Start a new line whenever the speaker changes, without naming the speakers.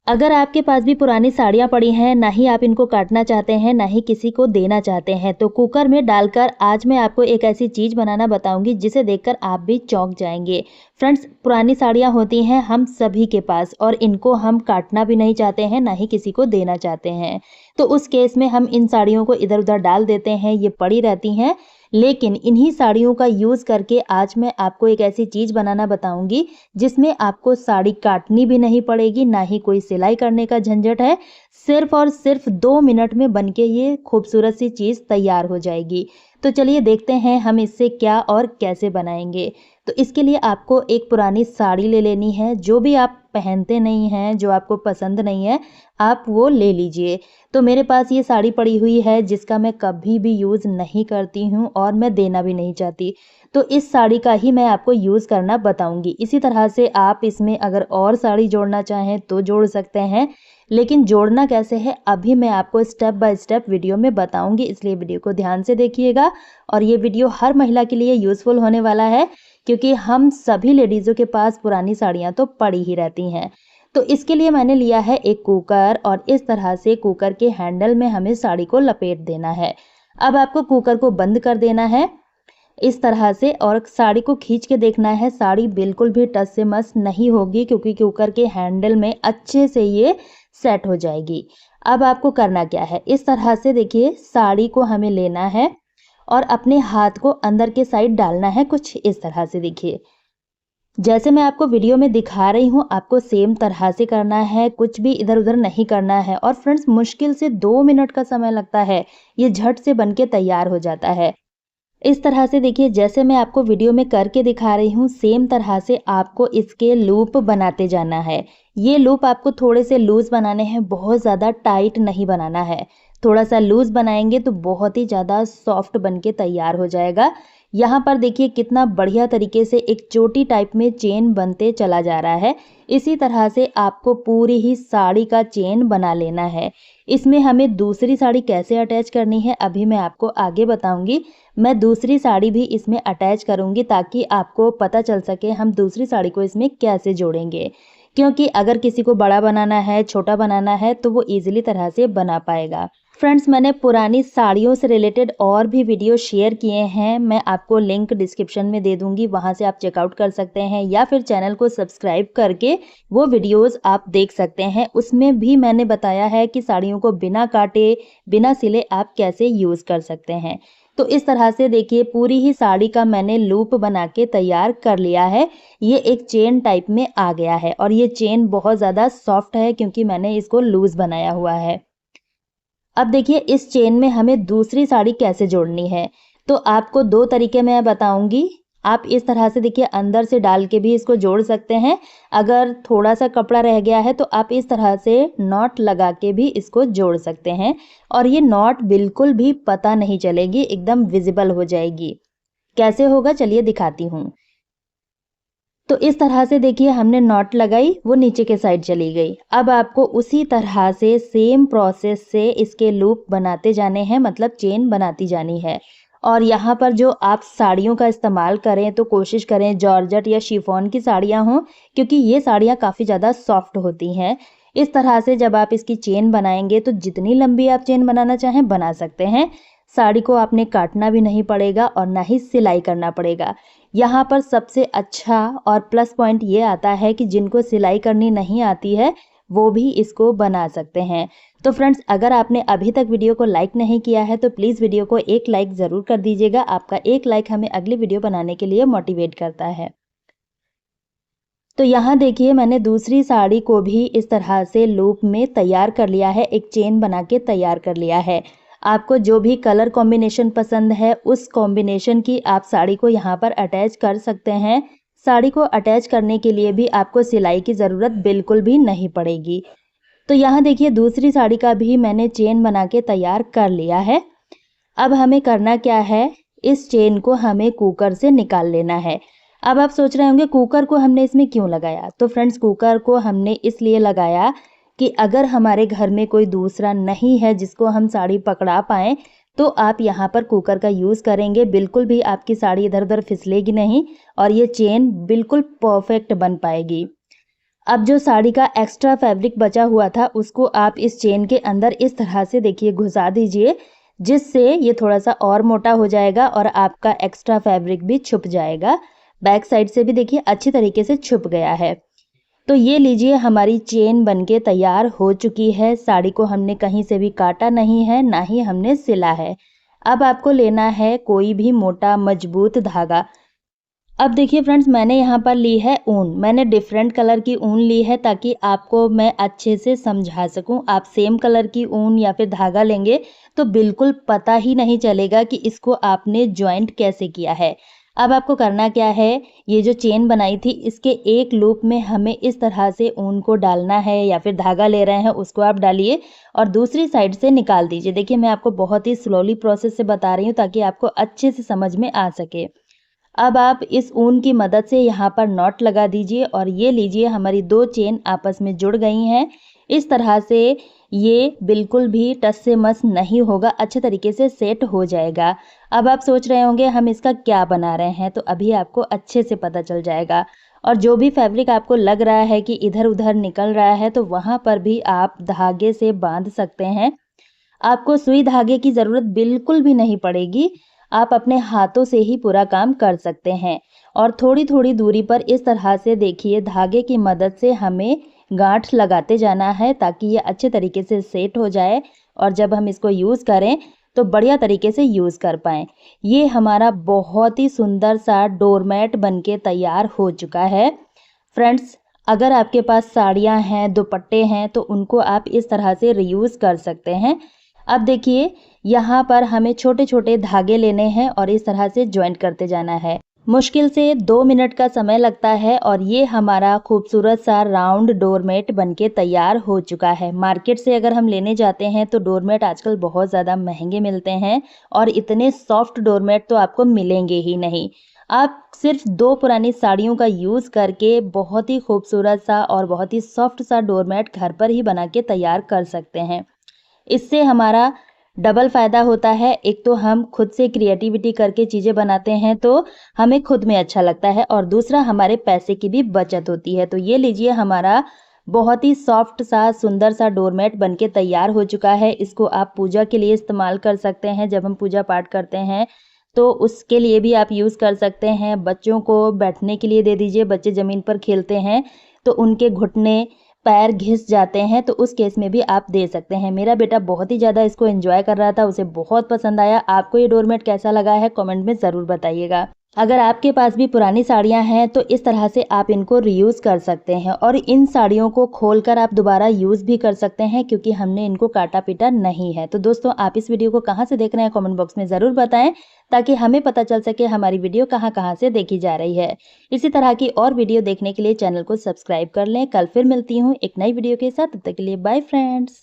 अगर आपके पास भी पुरानी साड़ियाँ पड़ी हैं, ना ही आप इनको काटना चाहते हैं, ना ही किसी को देना चाहते हैं, तो कुकर में डालकर आज मैं आपको एक ऐसी चीज़ बनाना बताऊँगी जिसे देखकर आप भी चौंक जाएँगे। फ्रेंड्स, पुरानी साड़ियाँ होती हैं हम सभी के पास और इनको हम काटना भी नहीं चाहते हैं, ना ही किसी को देना चाहते हैं। तो उस केस में हम इन साड़ियों को इधर-उधर डाल देते हैं, ये पड़ी रहती हैं। लेकिन इन्हीं साड़ियों का यूज़ करके आज मैं आपको एक ऐसी चीज़ बनाना बताऊँगी जिसमें आपको साड़ी काटनी भी नहीं पड़ेगी, ना ही कोई सिलाई करने का झंझट है। सिर्फ़ और सिर्फ़ 2 मिनट में बनके ये खूबसूरत सी चीज़ तैयार हो जाएगी। तो चलिए देखते हैं हम इससे क्या और कैसे बनाएँगे। तो इसके लिए आपको एक पुरानी साड़ी ले लेनी है, जो भी आप पहनते नहीं हैं, जो आपको पसंद नहीं है, आप वो ले लीजिए। तो मेरे पास ये साड़ी पड़ी हुई है जिसका मैं कभी भी यूज़ नहीं करती हूँ और मैं देना भी नहीं चाहती। तो इस साड़ी का ही मैं आपको यूज़ करना बताऊँगी। इसी तरह से आप इसमें अगर और साड़ी जोड़ना चाहें तो जोड़ सकते हैं, लेकिन जोड़ना कैसे है अभी मैं आपको स्टेप बाय स्टेप वीडियो में बताऊँगी, इसलिए वीडियो को ध्यान से देखिएगा। और ये वीडियो हर महिला के लिए यूज़फुल होने वाला है, क्योंकि हम सभी लेडीज़ों के पास पुरानी साड़ियाँ तो पड़ी ही रहती हैं। तो इसके लिए मैंने लिया है एक कुकर और इस तरह से कुकर के हैंडल में हमें साड़ी को लपेट देना है। अब आपको कुकर को बंद कर देना है इस तरह से और साड़ी को खींच के देखना है, साड़ी बिल्कुल भी टस से मस नहीं होगी, क्योंकि कुकर के हैंडल में अच्छे से ये सेट हो जाएगी। अब आपको करना क्या है, इस तरह से देखिए साड़ी को हमें लेना है और अपने हाथ को अंदर के साइड डालना है, कुछ इस तरह से देखिए। जैसे मैं आपको वीडियो में दिखा रही हूँ, आपको सेम तरह से करना है, कुछ भी इधर-उधर नहीं करना है। और फ्रेंड्स, मुश्किल से 2 मिनट का समय लगता है, ये झट से बन के तैयार हो जाता है। इस तरह से देखिए, जैसे मैं आपको वीडियो में करके दिखा रही हूँ, सेम तरह से आपको इसके लूप बनाते जाना है। ये लूप आपको थोड़े से लूज़ बनाने हैं, बहुत ज़्यादा टाइट नहीं बनाना है। थोड़ा-सा लूज़ बनाएँगे तो बहुत ही ज़्यादा सॉफ्ट बन के तैयार हो जाएगा। यहाँ पर देखिए कितना बढ़िया तरीके से एक चोटी टाइप में चेन बनते चला जा रहा है। इसी तरह से आपको पूरी ही साड़ी का चेन बना लेना है। इसमें हमें दूसरी साड़ी कैसे अटैच करनी है, अभी मैं आपको आगे बताऊँगी। मैं दूसरी साड़ी भी इसमें अटैच करूँगी ताकि आपको पता चल सके हम दूसरी साड़ी को इसमें कैसे जोड़ेंगे। क्योंकि अगर किसी को बड़ा बनाना है, छोटा बनाना है तो वो ईज़िली तरह से बना पाएगा। फ्रेंड्स, मैंने पुरानी साड़ियों से रिलेटेड और भी वीडियो शेयर किए हैं, मैं आपको लिंक डिस्क्रिप्शन में दे दूँगी, वहाँ से आप चेकआउट कर सकते हैं या फिर चैनल को सब्सक्राइब करके वो वीडियोज़ आप देख सकते हैं। उसमें भी मैंने बताया है कि साड़ियों को बिना काटे, बिना सिले आप कैसे यूज़ कर सकते हैं। तो इस तरह से देखिए पूरी ही साड़ी का मैंने लूप बना के तैयार कर लिया है। ये एक चेन टाइप में आ गया है और ये चेन बहुत ज़्यादा सॉफ्ट है क्योंकि मैंने इसको लूज़ बनाया हुआ है। अब देखिए इस चेन में हमें दूसरी साड़ी कैसे जोड़नी है, तो आपको 2 तरीके मैं बताऊँगी। आप इस तरह से देखिए अंदर से डाल के भी इसको जोड़ सकते हैं। अगर थोड़ा-सा कपड़ा रह गया है तो आप इस तरह से नॉट लगा के भी इसको जोड़ सकते हैं और ये नॉट बिल्कुल भी पता नहीं चलेगी, एकदम विज़िबल हो जाएगी। कैसे होगा चलिए दिखाती हूँ। तो इस तरह से देखिए हमने नॉट लगाई, वो नीचे के साइड चली गई। अब आपको उसी तरह से सेम प्रोसेस से इसके लूप बनाते जाने हैं, मतलब चेन बनाती जानी है। और यहाँ पर जो आप साड़ियों का इस्तेमाल करें तो कोशिश करें जॉर्जेट या शिफॉन की साड़ियाँ हों, क्योंकि ये साड़ियाँ काफ़ी ज़्यादा सॉफ्ट होती हैं। इस तरह से जब आप इसकी चेन बनाएंगे तो जितनी लंबी आप चेन बनाना चाहें बना सकते हैं। साड़ी को आपने काटना भी नहीं पड़ेगा और ना ही सिलाई करना पड़ेगा। यहाँ पर सबसे अच्छा और प्लस पॉइंट ये आता है कि जिनको सिलाई करनी नहीं आती है वो भी इसको बना सकते हैं। तो फ्रेंड्स, अगर आपने अभी तक वीडियो को लाइक नहीं किया है तो प्लीज़ वीडियो को एक लाइक ज़रूर कर दीजिएगा। आपका एक लाइक हमें अगली वीडियो बनाने के लिए मोटिवेट करता है। तो यहाँ देखिए मैंने दूसरी साड़ी को भी इस तरह से लूप में तैयार कर लिया है, एक चेन बना के तैयार कर लिया है। आपको जो भी कलर कॉम्बिनेशन पसंद है उस कॉम्बिनेशन की आप साड़ी को यहाँ पर अटैच कर सकते हैं। साड़ी को अटैच करने के लिए भी आपको सिलाई की ज़रूरत बिल्कुल भी नहीं पड़ेगी। तो यहाँ देखिए दूसरी साड़ी का भी मैंने चेन बना के तैयार कर लिया है। अब हमें करना क्या है, इस चेन को हमें कुकर से निकाल लेना है। अब आप सोच रहे होंगे कुकर को हमने इसमें क्यों लगाया? तो फ्रेंड्स, कुकर को हमने इसलिए लगाया कि अगर हमारे घर में कोई दूसरा नहीं है जिसको हम साड़ी पकड़ा पाएँ, तो आप यहाँ पर कुकर का यूज़ करेंगे, बिल्कुल भी आपकी साड़ी इधर-उधर फिसलेगी नहीं और ये चेन बिल्कुल परफेक्ट बन पाएगी। अब जो साड़ी का एक्स्ट्रा फैब्रिक बचा हुआ था उसको आप इस चेन के अंदर इस तरह से देखिए घुसा दीजिए, जिससे ये थोड़ा-सा और मोटा हो जाएगा और आपका एक्स्ट्रा फैब्रिक भी छुप जाएगा। बैक साइड से भी देखिए अच्छी तरीके से छुप गया है। तो ये लीजिए हमारी चेन बनके तैयार हो चुकी है। साड़ी को हमने कहीं से भी काटा नहीं है, ना ही हमने सिला है। अब आपको लेना है कोई भी मोटा मजबूत धागा। अब देखिए फ्रेंड्स, मैंने यहाँ पर ली है ऊन। मैंने डिफरेंट कलर की ऊन ली है ताकि आपको मैं अच्छे से समझा सकूँ। आप सेम कलर की ऊन या फिर धागा लेंगे तो बिल्कुल पता ही नहीं चलेगा कि इसको आपने जॉइंट कैसे किया है। अब आपको करना क्या है, ये जो चेन बनाई थी इसके एक लूप में हमें इस तरह से ऊन को डालना है या फिर धागा ले रहे हैं उसको आप डालिए और दूसरी साइड से निकाल दीजिए। देखिए मैं आपको बहुत ही स्लोली प्रोसेस से बता रही हूँ ताकि आपको अच्छे से समझ में आ सके। अब आप इस ऊन की मदद से यहाँ पर नॉट लगा दीजिए और ये लीजिए हमारी 2 चेन आपस में जुड़ गई हैं। इस तरह से ये बिल्कुल भी टस से मस नहीं होगा, अच्छे तरीके से सेट हो जाएगा। अब आप सोच रहे होंगे हम इसका क्या बना रहे हैं, तो अभी आपको अच्छे से पता चल जाएगा। और जो भी फैब्रिक आपको लग रहा है कि इधर-उधर निकल रहा है तो वहाँ पर भी आप धागे से बांध सकते हैं। आपको सुई धागे की ज़रूरत बिल्कुल भी नहीं पड़ेगी। आप अपने हाथों से ही पूरा काम कर सकते हैं और थोड़ी-थोड़ी दूरी पर इस तरह से देखिए धागे की मदद से हमें गांठ लगाते जाना है ताकि ये अच्छे तरीके से सेट हो जाए और जब हम इसको यूज़ करें तो बढ़िया तरीके से यूज़ कर पाएँ। ये हमारा बहुत ही सुंदर सा डोरमैट बनके तैयार हो चुका है। फ्रेंड्स, अगर आपके पास साड़ियाँ हैं, दुपट्टे हैं तो उनको आप इस तरह से रीयूज़ कर सकते हैं। अब देखिए यहाँ पर हमें छोटे-छोटे धागे लेने हैं और इस तरह से जॉइंट करते जाना है। मुश्किल से 2 मिनट का समय लगता है और ये हमारा खूबसूरत सा राउंड डोरमेट बनके तैयार हो चुका है। मार्केट से अगर हम लेने जाते हैं तो डोरमेट आजकल बहुत ज़्यादा महँगे मिलते हैं और इतने सॉफ्ट डोरमेट तो आपको मिलेंगे ही नहीं। आप सिर्फ 2 पुरानी साड़ियों का यूज़ करके बहुत ही खूबसूरत सा और बहुत ही सॉफ्ट सा डोरमेट घर पर ही बना के तैयार कर सकते हैं। इससे हमारा डबल फ़ायदा होता है। एक तो हम खुद से क्रिएटिविटी करके चीज़ें बनाते हैं तो हमें खुद में अच्छा लगता है और दूसरा हमारे पैसे की भी बचत होती है। तो ये लीजिए हमारा बहुत ही सॉफ्ट सा सुंदर सा डोरमेट बनके तैयार हो चुका है। इसको आप पूजा के लिए इस्तेमाल कर सकते हैं। जब हम पूजा पाठ करते हैं तो उसके लिए भी आप यूज़ कर सकते हैं। बच्चों को बैठने के लिए दे दीजिए। बच्चे ज़मीन पर खेलते हैं तो उनके घुटने पैर घिस जाते हैं तो उस केस में भी आप दे सकते हैं। मेरा बेटा बहुत ही ज़्यादा इसको एन्जॉय कर रहा था, उसे बहुत पसंद आया। आपको ये डोरमेट कैसा लगा है कमेंट में ज़रूर बताइएगा। अगर आपके पास भी पुरानी साड़ियाँ हैं तो इस तरह से आप इनको रीयूज़ कर सकते हैं और इन साड़ियों को खोलकर आप दोबारा यूज़ भी कर सकते हैं क्योंकि हमने इनको काटा-पीटा नहीं है। तो दोस्तों, आप इस वीडियो को कहाँ से देख रहे हैं कमेंट बॉक्स में ज़रूर बताएँ ताकि हमें पता चल सके हमारी वीडियो कहाँ-कहाँ से देखी जा रही है। इसी तरह की और वीडियो देखने के लिए चैनल को सब्सक्राइब कर लें। कल फिर मिलती हूँ एक नई वीडियो के साथ, तब तक के लिए बाय फ्रेंड्स।